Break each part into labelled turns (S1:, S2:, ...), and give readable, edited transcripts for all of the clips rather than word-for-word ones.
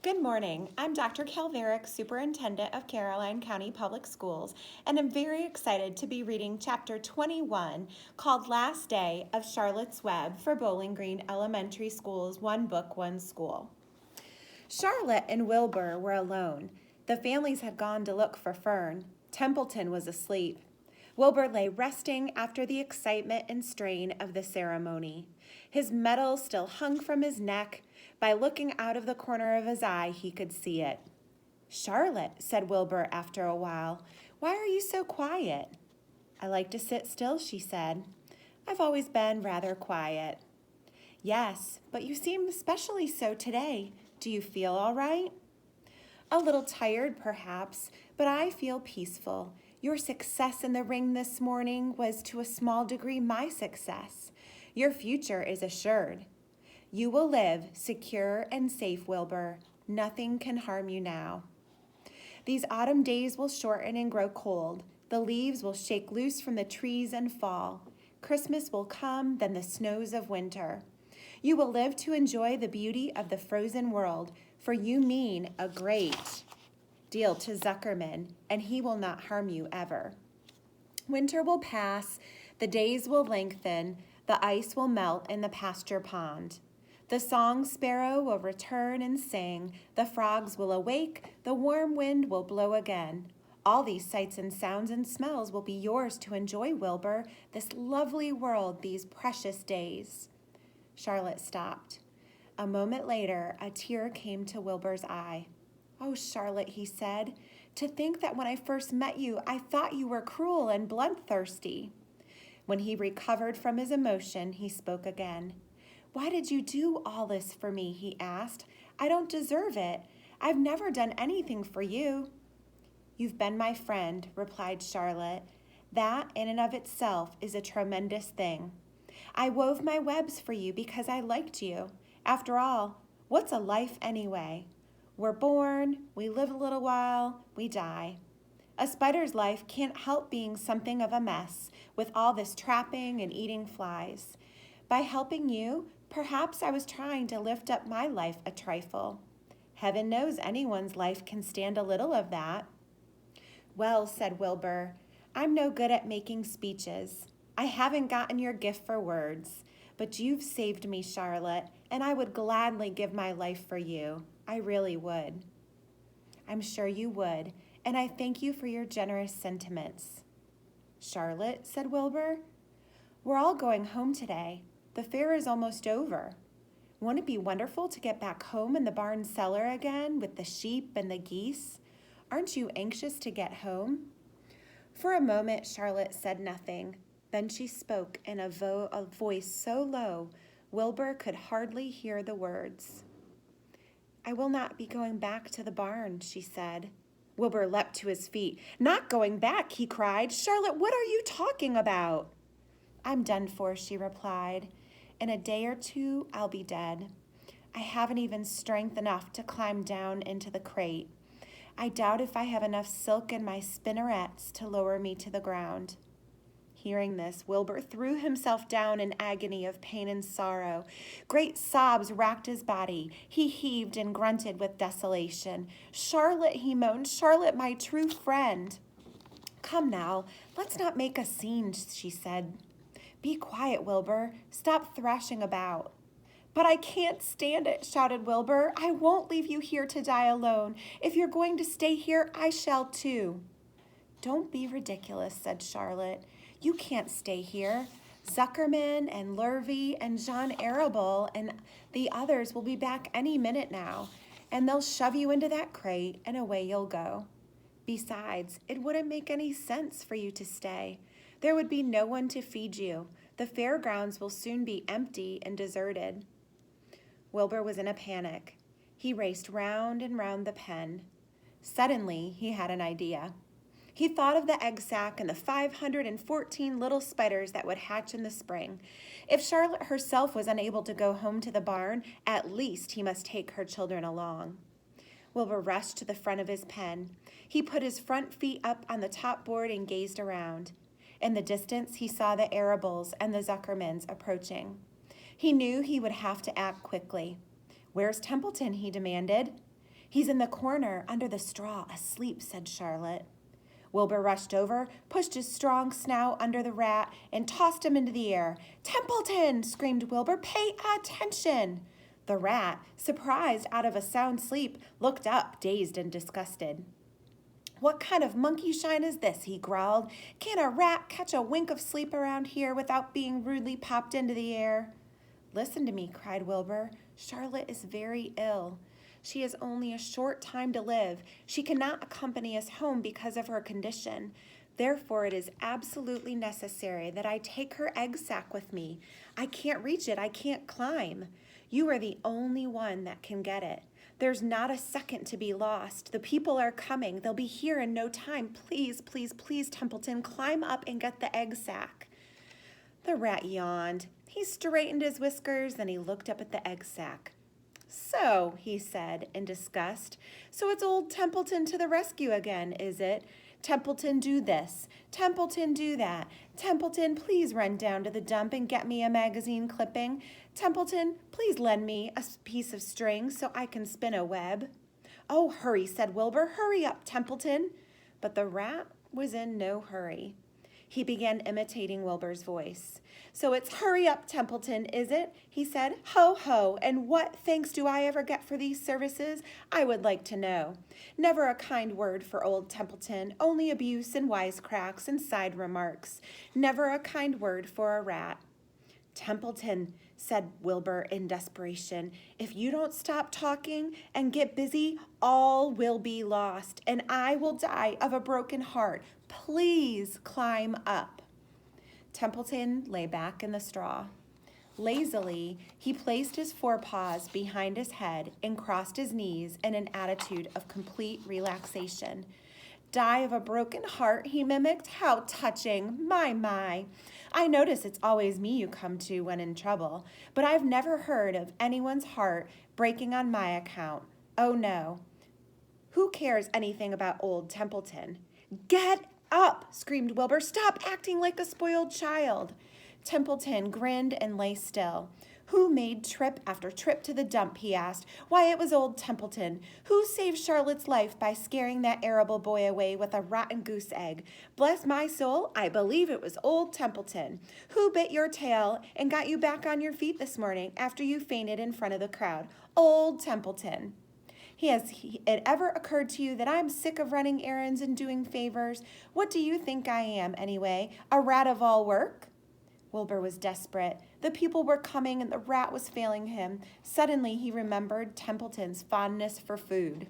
S1: Good morning. I'm Dr. Calverick, Superintendent of Caroline County Public Schools, and I'm very excited to be reading Chapter 21 called Last Day of Charlotte's Web for Bowling Green Elementary School's One Book, One School. Charlotte and Wilbur were alone. The families had gone to look for Fern. Templeton was asleep. Wilbur lay resting after the excitement and strain of the ceremony. His medal still hung from his neck. By looking out of the corner of his eye, he could see it. "Charlotte," said Wilbur after a while, "why are you so quiet?" "I like to sit still," she said. "I've always been rather quiet." "Yes, but you seem especially so today. Do you feel all right?" "A little tired, perhaps, but I feel peaceful. Your success in the ring this morning was to a small degree my success. Your future is assured. You will live secure and safe, Wilbur. Nothing can harm you now. These autumn days will shorten and grow cold. The leaves will shake loose from the trees and fall. Christmas will come, then the snows of winter. You will live to enjoy the beauty of the frozen world, for you mean a great deal to Zuckerman, and he will not harm you ever. Winter will pass, the days will lengthen, the ice will melt in the pasture pond. The song sparrow will return and sing, the frogs will awake, the warm wind will blow again. All these sights and sounds and smells will be yours to enjoy, Wilbur, this lovely world, these precious days." Charlotte stopped. A moment later, a tear came to Wilbur's eye. "Oh, Charlotte," he said, "to think that when I first met you, I thought you were cruel and bloodthirsty." When he recovered from his emotion, he spoke again. "Why did you do all this for me?" he asked. "I don't deserve it. I've never done anything for you." "You've been my friend," replied Charlotte. "That in and of itself is a tremendous thing. I wove my webs for you because I liked you. After all, what's a life anyway? We're born, we live a little while, we die. A spider's life can't help being something of a mess with all this trapping and eating flies. By helping you, perhaps I was trying to lift up my life a trifle. Heaven knows anyone's life can stand a little of that." "Well," said Wilbur, "I'm no good at making speeches. I haven't gotten your gift for words. But you've saved me, Charlotte, and I would gladly give my life for you. I really would." "I'm sure you would, and I thank you for your generous sentiments." "Charlotte," said Wilbur, "we're all going home today. The fair is almost over. Won't it be wonderful to get back home in the barn cellar again with the sheep and the geese? Aren't you anxious to get home?" For a moment, Charlotte said nothing. Then she spoke in a voice so low, Wilbur could hardly hear the words. "I will not be going back to the barn," she said. Wilbur leapt to his feet. "Not going back," he cried. "Charlotte, what are you talking about?" "I'm done for," she replied. "In a day or two, I'll be dead. I haven't even strength enough to climb down into the crate. I doubt if I have enough silk in my spinnerets to lower me to the ground." Hearing this, Wilbur threw himself down in agony of pain and sorrow. Great sobs racked his body. He heaved and grunted with desolation. "Charlotte," he moaned, "Charlotte, my true friend." "Come now, let's not make a scene," she said. "Be quiet, Wilbur. Stop thrashing about." "But I can't stand it," shouted Wilbur. "I won't leave you here to die alone. If you're going to stay here, I shall too." "Don't be ridiculous," said Charlotte. "You can't stay here. Zuckerman and Lurvy and John Arable and the others will be back any minute now, and they'll shove you into that crate and away you'll go. Besides, it wouldn't make any sense for you to stay. There would be no one to feed you. The fairgrounds will soon be empty and deserted." Wilbur was in a panic. He raced round and round the pen. Suddenly, he had an idea. He thought of the egg sack and the 514 little spiders that would hatch in the spring. If Charlotte herself was unable to go home to the barn, at least he must take her children along. Wilbur rushed to the front of his pen. He put his front feet up on the top board and gazed around. In the distance, he saw the Arables and the Zuckermans approaching. He knew he would have to act quickly. "Where's Templeton?" he demanded. He's in the corner under the straw, asleep, said Charlotte. Wilbur rushed over, pushed his strong snout under the rat, and tossed him into the air. "Templeton!" screamed Wilbur. "Pay attention!" The rat, surprised out of a sound sleep, looked up, dazed and disgusted. "What kind of monkey shine is this?" he growled. "Can a rat catch a wink of sleep around here without being rudely popped into the air?" "Listen to me," cried Wilbur. "Charlotte is very ill. She has only a short time to live. She cannot accompany us home because of her condition. Therefore, it is absolutely necessary that I take her egg sack with me. I can't reach it. I can't climb. You are the only one that can get it. There's not a second to be lost. The people are coming. They'll be here in no time. Please, please, please, Templeton, climb up and get the egg sack." The rat yawned. He straightened his whiskers, then he looked up at the egg sack. "So," he said in disgust, "so it's old Templeton to the rescue again, is it? Templeton, do this. Templeton, do that. Templeton, please run down to the dump and get me a magazine clipping. Templeton, please lend me a piece of string so I can spin a web." "Oh, hurry," said Wilbur. "Hurry up, Templeton." But the rat was in no hurry. He began imitating Wilbur's voice. "So it's hurry up, Templeton, is it?" he said. "Ho, ho, and what thanks do I ever get for these services? I would like to know. Never a kind word for old Templeton, only abuse and wisecracks and side remarks. Never a kind word for a rat." "Templeton," said Wilbur in desperation, "if you don't stop talking and get busy, all will be lost, and I will die of a broken heart. Please climb up." Templeton lay back in the straw. Lazily, he placed his forepaws behind his head and crossed his knees in an attitude of complete relaxation. "Die of a broken heart," he mimicked. "How touching! My. I notice it's always me you come to when in trouble, but I've never heard of anyone's heart breaking on my account. Oh, no. Who cares anything about old Templeton?" "Get up!" screamed Wilbur. "Stop acting like a spoiled child." Templeton grinned and lay still. "Who made trip after trip to the dump?" he asked. "Why, it was old Templeton. Who saved Charlotte's life by scaring that arable boy away with a rotten goose egg? Bless my soul, I believe it was old Templeton. Who bit your tail and got you back on your feet this morning after you fainted in front of the crowd? Old Templeton. Has it ever occurred to you that I'm sick of running errands and doing favors? What do you think I am, anyway? A rat of all work?" Wilbur was desperate. The people were coming and the rat was failing him. Suddenly he remembered Templeton's fondness for food.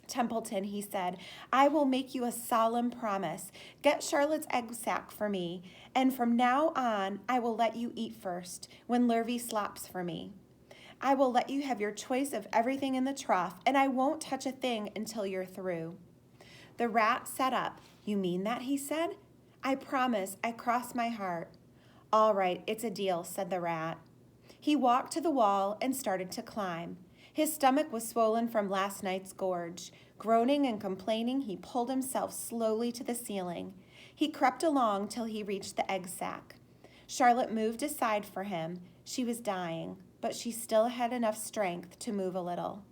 S1: "Templeton," he said, "I will make you a solemn promise. Get Charlotte's egg sack for me, and from now on I will let you eat first, when Lurvy slops for me. I will let you have your choice of everything in the trough, and I won't touch a thing until you're through." The rat sat up. "You mean that?" he said. "I promise. I cross my heart." "All right, it's a deal," said the rat. He walked to the wall and started to climb. His stomach was swollen from last night's gorge. Groaning and complaining, he pulled himself slowly to the ceiling. He crept along till he reached the egg sack. Charlotte moved aside for him. She was dying, but she still had enough strength to move a little.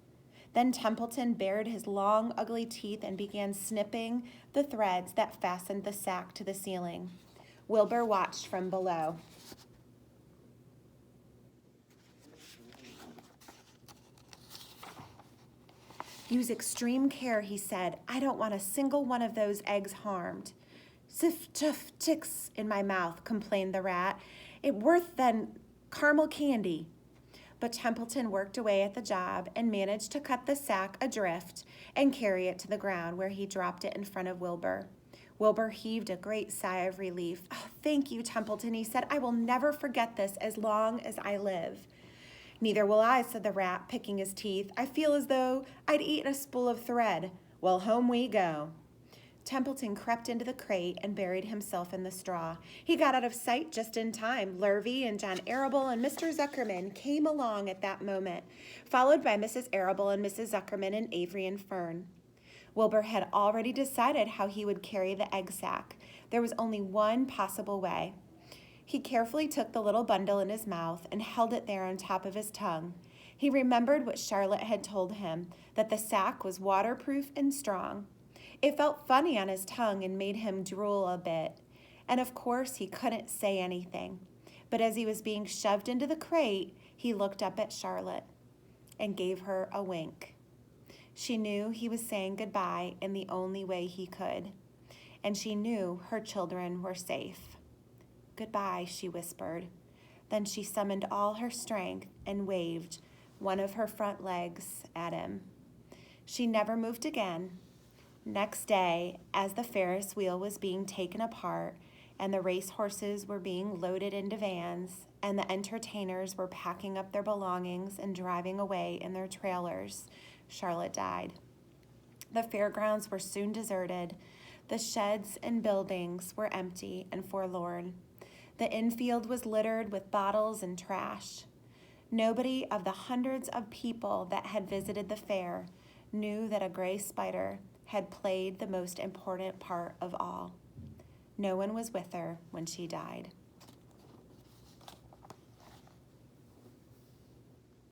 S1: Then Templeton bared his long, ugly teeth and began snipping the threads that fastened the sack to the ceiling. Wilbur watched from below. "Use extreme care," he said. "I don't want a single one of those eggs harmed." "Ziff, tuff, ticks in my mouth," complained the rat. "It worth than caramel candy." But Templeton worked away at the job and managed to cut the sack adrift and carry it to the ground, where he dropped it in front of Wilbur. Wilbur heaved a great sigh of relief. "Oh, thank you, Templeton," he said. "I will never forget this as long as I live." "Neither will I," said the rat, picking his teeth. "I feel as though I'd eaten a spool of thread. Well, home we go." Templeton crept into the crate and buried himself in the straw. He got out of sight just in time. Lurvy and John Arable and Mr. Zuckerman came along at that moment, followed by Mrs. Arable and Mrs. Zuckerman and Avery and Fern. Wilbur had already decided how he would carry the egg sack. There was only one possible way. He carefully took the little bundle in his mouth and held it there on top of his tongue. He remembered what Charlotte had told him, that the sack was waterproof and strong. It felt funny on his tongue and made him drool a bit. And of course, he couldn't say anything. But as he was being shoved into the crate, he looked up at Charlotte and gave her a wink. She knew he was saying goodbye in the only way he could. And she knew her children were safe. "Goodbye," she whispered. Then she summoned all her strength and waved one of her front legs at him. She never moved again. Next day, as the Ferris wheel was being taken apart and the race horses were being loaded into vans and the entertainers were packing up their belongings and driving away in their trailers, Charlotte died. The fairgrounds were soon deserted. The sheds and buildings were empty and forlorn. The infield was littered with bottles and trash. Nobody of the hundreds of people that had visited the fair knew that a gray spider had played the most important part of all. No one was with her when she died.